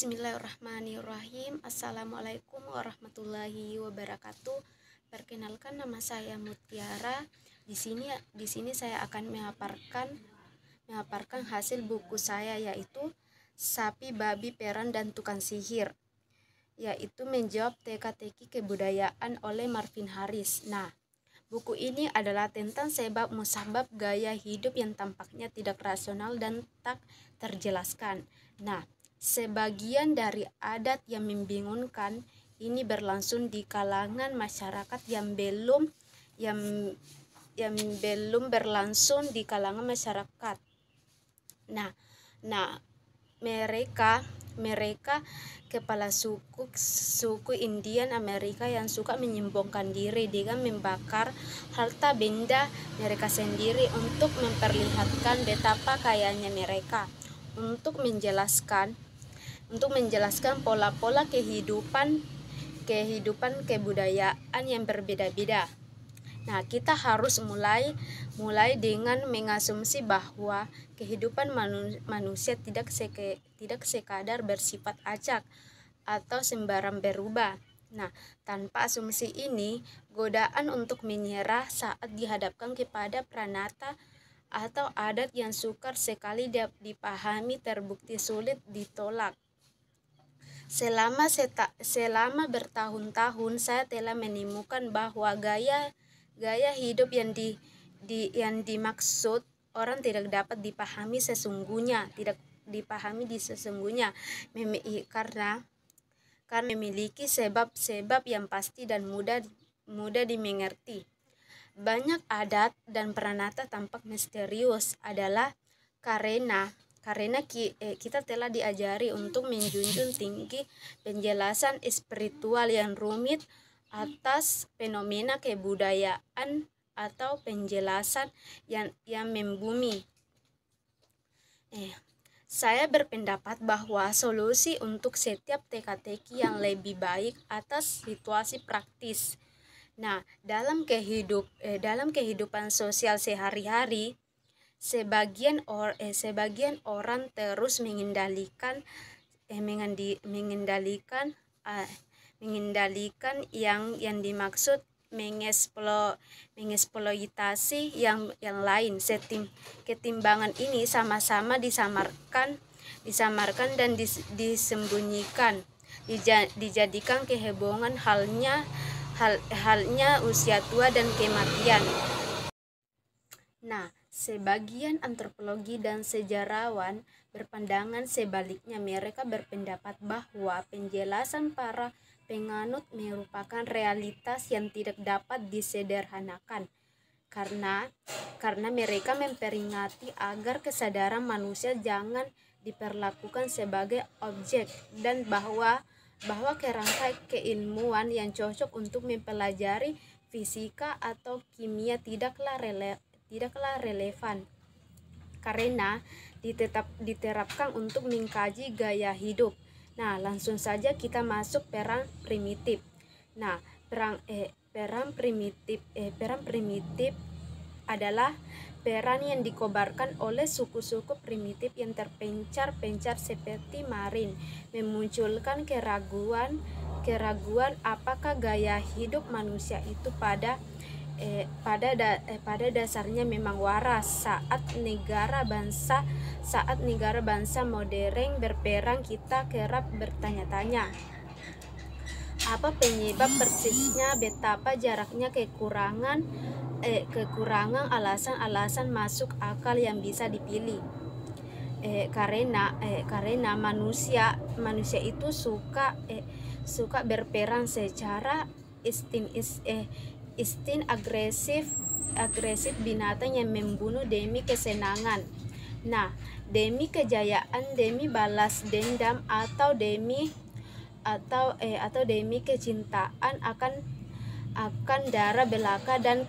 Bismillahirrahmanirrahim. Assalamualaikum warahmatullahi wabarakatuh. Perkenalkan, nama saya Mutiara. Di sini saya akan memaparkan hasil buku saya, yaitu Sapi, Babi, Peran, dan Tukang Sihir, yaitu menjawab teka-teki kebudayaan oleh Marvin Harris. Nah, buku ini adalah tentang sebab musabab gaya hidup yang tampaknya tidak rasional dan tak terjelaskan. Nah, sebagian dari adat yang membingungkan ini berlangsung di kalangan masyarakat yang belum berlangsung di kalangan masyarakat. Nah, mereka kepala suku Indian Amerika yang suka menyombongkan diri dengan membakar harta benda mereka sendiri untuk memperlihatkan betapa kayanya mereka, untuk menjelaskan pola-pola kehidupan kebudayaan yang berbeda-beda. Nah, kita harus mulai dengan mengasumsi bahwa kehidupan manusia tidak sekadar bersifat acak atau sembarang berubah. Nah, tanpa asumsi ini, godaan untuk menyerah saat dihadapkan kepada pranata atau adat yang sukar sekali dipahami terbukti sulit ditolak. Selama bertahun-tahun saya telah menemukan bahwa gaya hidup yang dimaksud orang tidak dapat dipahami sesungguhnya, karena memiliki sebab-sebab yang pasti dan mudah dimengerti. Banyak adat dan pranata tampak misterius adalah karena kita telah diajari untuk menjunjung tinggi penjelasan spiritual yang rumit atas fenomena kebudayaan atau penjelasan yang membumi. Saya berpendapat bahwa solusi untuk setiap teka-teki yang lebih baik atas situasi praktis. Nah, dalam kehidupan sosial sehari-hari, sebagian orang terus mengendalikan yang dimaksud mengeksploitasi yang lain. Ketimbangan ini sama-sama disamarkan dan disembunyikan, dijadikan kehebohan halnya usia tua dan kematian. Nah, sebagian antropologi dan sejarawan berpandangan sebaliknya. Mereka berpendapat bahwa penjelasan para penganut merupakan realitas yang tidak dapat disederhanakan, karena mereka memperingati agar kesadaran manusia jangan diperlakukan sebagai objek, dan bahwa kerangka keilmuan yang cocok untuk mempelajari fisika atau kimia tidaklah relevan karena diterapkan untuk mengkaji gaya hidup. Nah, langsung saja kita masuk perang primitif. Nah, perang primitif adalah peran yang dikobarkan oleh suku-suku primitif yang terpencar seperti Marin, memunculkan keraguan apakah gaya hidup manusia itu pada dasarnya memang waras. Saat negara bangsa modern berperang, kita kerap bertanya-tanya, apa penyebab persisnya, betapa jaraknya kekurangan alasan masuk akal yang bisa dipilih. Karena manusia itu suka berperang secara insting agresif, binatang yang membunuh demi kesenangan. Nah, demi kejayaan, demi balas dendam, atau demi kecintaan akan darah belaka dan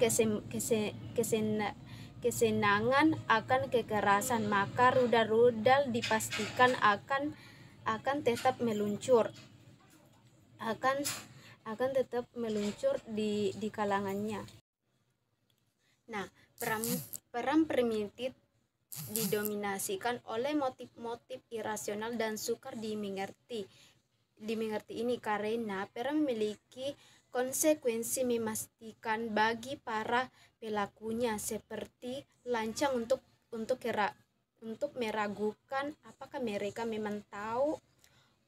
kesenangan akan kekerasan, maka rudal dipastikan akan tetap meluncur di kalangannya. Nah, perang primitif didominasikan oleh motif-motif irasional dan sukar dimengerti ini karena peran memiliki konsekuensi memastikan bagi para pelakunya, seperti lancang untuk meragukan apakah mereka memang tahu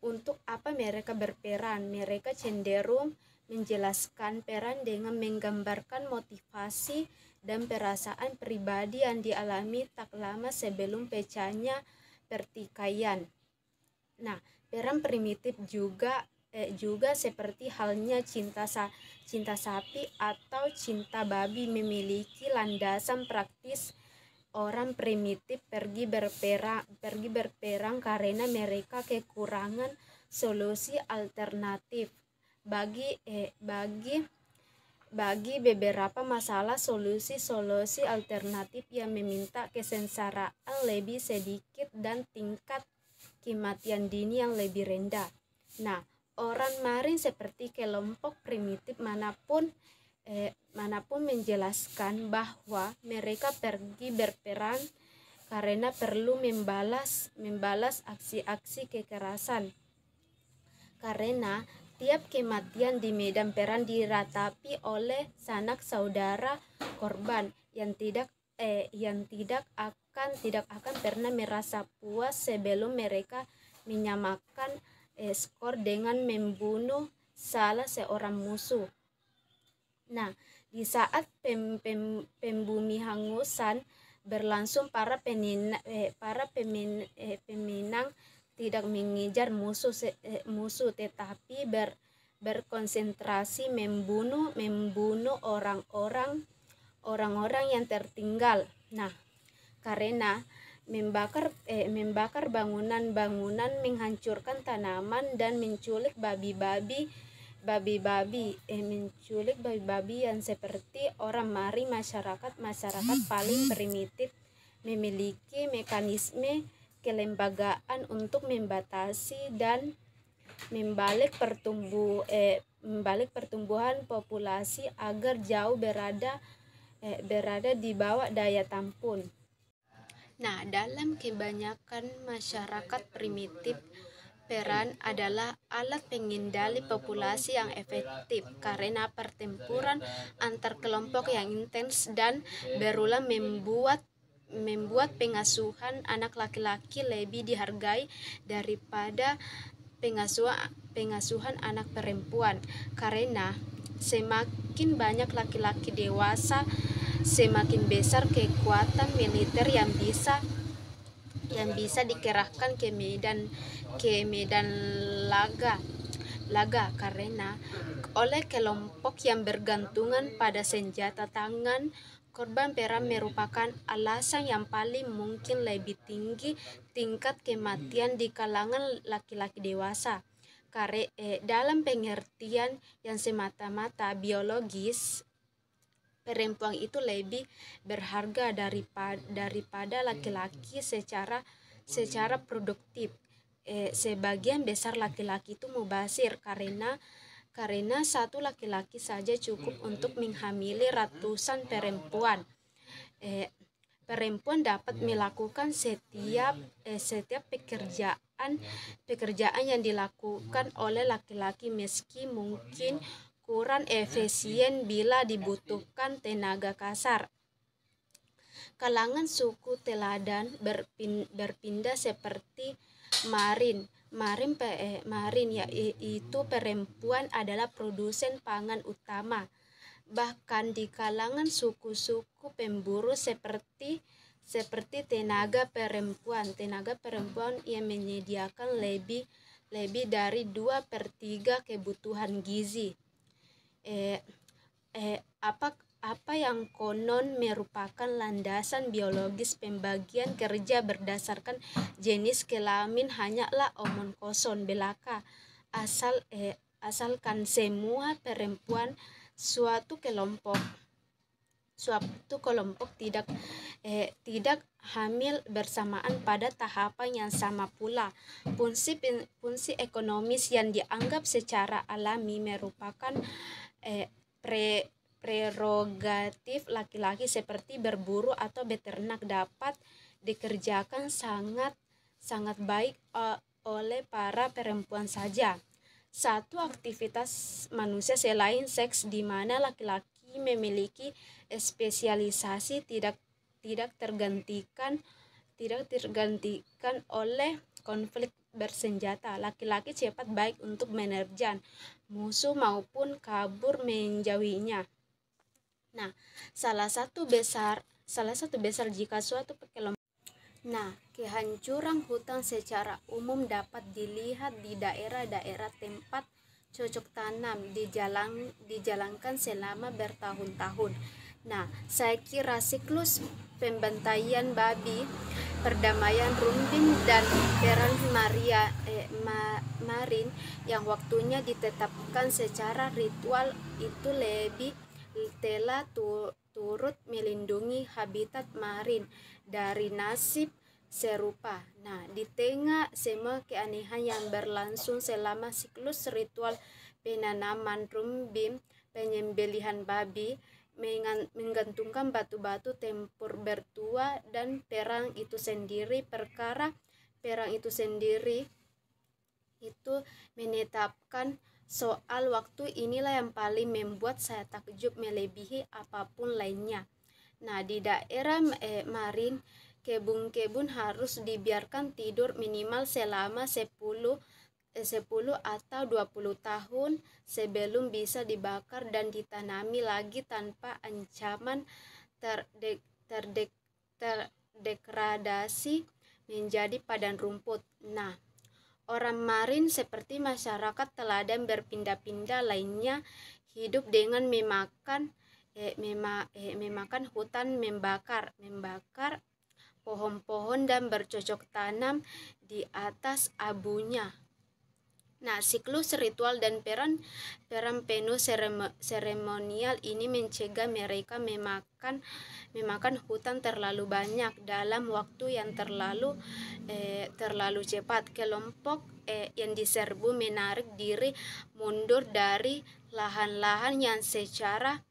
untuk apa mereka berperan. Mereka cenderung menjelaskan peran dengan menggambarkan motivasi dan perasaan pribadi yang dialami tak lama sebelum pecahnya pertikaian. Nah, peran primitif juga seperti halnya cinta sapi atau cinta babi memiliki landasan praktis. Orang primitif pergi berperang karena mereka kekurangan solusi alternatif bagi beberapa masalah. Solusi alternatif yang meminta kesengsaraan lebih sedikit dan tingkat kematian dini yang lebih rendah. Nah, orang marin seperti kelompok primitif manapun menjelaskan bahwa mereka pergi berperang karena perlu membalas aksi-aksi kekerasan. Karena tiap kematian di medan perang diratapi oleh sanak saudara korban yang tidak akan pernah merasa puas sebelum mereka menyamakan skor dengan membunuh salah seorang musuh. Nah, di saat pembumihangusan berlangsung, para pemenang tidak mengejar musuh tetapi berkonsentrasi membunuh orang-orang yang tertinggal. Nah, karena membakar bangunan, menghancurkan tanaman dan menculik babi-babi yang seperti orang mari, masyarakat paling primitif memiliki mekanisme kelembagaan untuk membatasi dan membalik pertumbuhan populasi agar jauh berada di bawah daya tampung. Nah, dalam kebanyakan masyarakat primitif, peran adalah alat pengendali populasi yang efektif karena pertempuran antar kelompok yang intens dan berulang membuat pengasuhan anak laki-laki lebih dihargai daripada pengasuhan anak perempuan. Karena semakin banyak laki-laki dewasa, semakin besar kekuatan militer yang bisa dikerahkan ke medan laga karena oleh kelompok yang bergantungan pada senjata tangan. Korban perang merupakan alasan yang paling mungkin lebih tinggi tingkat kematian di kalangan laki-laki dewasa. Dalam pengertian yang semata-mata biologis, perempuan itu lebih berharga daripada laki-laki secara produktif. Sebagian besar laki-laki itu mubazir karena satu laki-laki saja cukup untuk menghamili ratusan perempuan. Perempuan dapat melakukan setiap pekerjaan yang dilakukan oleh laki-laki, meski mungkin kurang efisien bila dibutuhkan tenaga kasar. Kalangan suku teladan berpindah seperti marin, yaitu perempuan adalah produsen pangan utama. Bahkan di kalangan suku-suku pemburu seperti tenaga perempuan yang menyediakan lebih dari 2/3 kebutuhan gizi. Apa yang konon merupakan landasan biologis pembagian kerja berdasarkan jenis kelamin hanyalah omong kosong belaka, asalkan semua perempuan suatu kelompok tidak hamil bersamaan pada tahapan yang sama pula. Fungsi ekonomis yang dianggap secara alami merupakan prerogatif laki-laki seperti berburu atau beternak dikerjakan sangat baik oleh para perempuan saja. Satu aktivitas manusia selain seks di mana laki-laki memiliki spesialisasi tidak tergantikan oleh konflik bersenjata. Laki-laki cepat baik untuk menerjang musuh maupun kabur menjauhinya. Nah, salah satu besar jika suatu kehancuran hutan secara umum dapat dilihat di daerah-daerah tempat cocok tanam dijalankan selama bertahun-tahun. Nah, saya kira siklus pembantaian babi, perdamaian Rumbin dan perang Marin yang waktunya ditetapkan secara ritual itu telah turut melindungi habitat marin dari nasib serupa. Nah, di tengah semua keanehan yang berlangsung selama siklus ritual penanaman Rumbin, penyembelihan babi, menggantungkan batu-batu tempur bertua dan perang itu sendiri itu menetapkan soal waktu inilah yang paling membuat saya takjub melebihi apapun lainnya. Nah, di daerah Marin, kebun-kebun harus dibiarkan tidur minimal selama 10 atau 20 tahun sebelum bisa dibakar dan ditanami lagi tanpa ancaman terdegradasi menjadi padang rumput. Nah, orang Marin seperti masyarakat teladan berpindah-pindah lainnya hidup dengan memakan hutan, membakar pohon-pohon dan bercocok tanam di atas abunya. Nah, siklus ritual dan perang penuh seremonial ini mencegah mereka memakan hutan terlalu banyak dalam waktu yang terlalu cepat. Kelompok yang diserbu menarik diri mundur dari lahan-lahan yang secara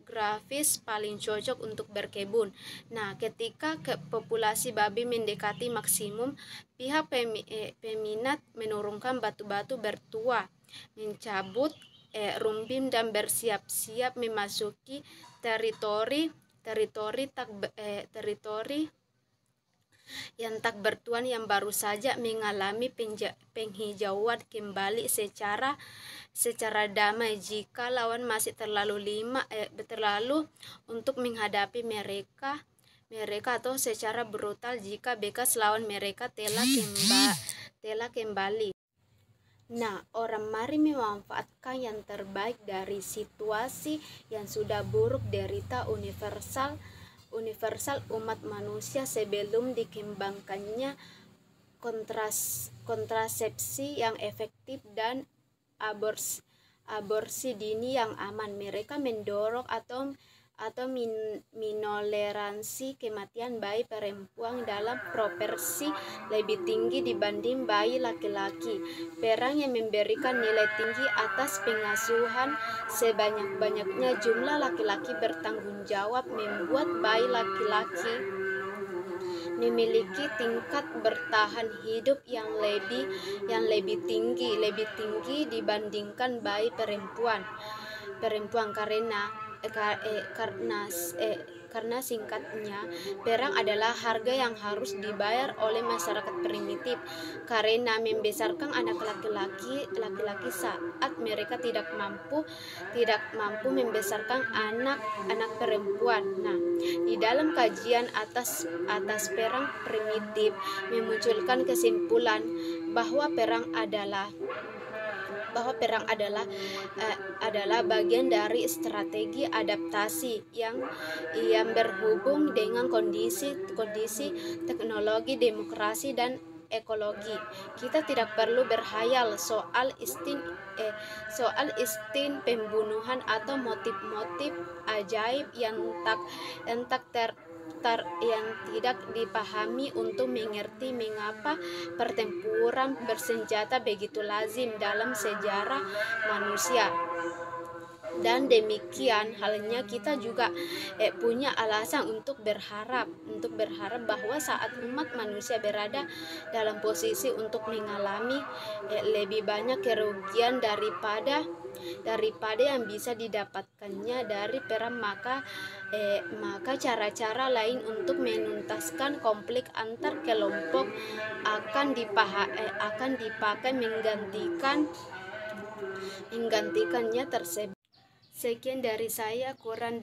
grafis paling cocok untuk berkebun. Nah, ketika populasi babi mendekati maksimum, pihak peminat menurunkan batu-batu bertua, mencabut rumbin dan bersiap-siap memasuki teritori yang tak bertuan yang baru saja mengalami penghijauan kembali secara damai. Jika lawan masih terlalu untuk menghadapi mereka atau secara brutal jika bekas lawan mereka telah kembali. Nah, orang Marin memanfaatkan yang terbaik dari situasi yang sudah buruk, derita universal umat manusia sebelum dikembangkannya kontrasepsi yang efektif dan aborsi dini yang aman. Mereka mendorong atau minoleransi kematian bayi perempuan dalam proporsi lebih tinggi dibanding bayi laki-laki. Perang yang memberikan nilai tinggi atas pengasuhan sebanyak-banyaknya jumlah laki-laki bertanggung jawab membuat bayi laki-laki memiliki tingkat bertahan hidup yang lebih tinggi dibandingkan bayi perempuan karena singkatnya, perang adalah harga yang harus dibayar oleh masyarakat primitif karena membesarkan anak laki-laki saat mereka tidak mampu membesarkan anak perempuan. Nah, di dalam kajian atas perang primitif memunculkan kesimpulan bahwa perang adalah bagian dari strategi adaptasi yang berhubung dengan kondisi teknologi, demokrasi, dan ekologi. Kita tidak perlu berhayal soal insting pembunuhan atau motif-motif ajaib yang tidak dipahami untuk mengerti mengapa pertempuran bersenjata begitu lazim dalam sejarah manusia. Dan demikian halnya kita juga punya alasan untuk berharap bahwa saat umat manusia berada dalam posisi untuk mengalami lebih banyak kerugian daripada yang bisa didapatkannya dari perang, maka cara-cara lain untuk menuntaskan konflik antar kelompok akan dipakai menggantikannya tersebut. Sekian dari saya, kurang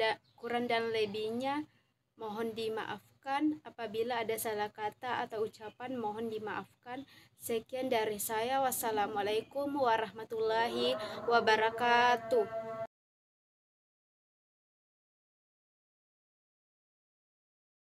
dan lebihnya mohon dimaafkan. Apabila ada salah kata atau ucapan, mohon dimaafkan. Sekian dari saya. Wassalamualaikum warahmatullahi wabarakatuh.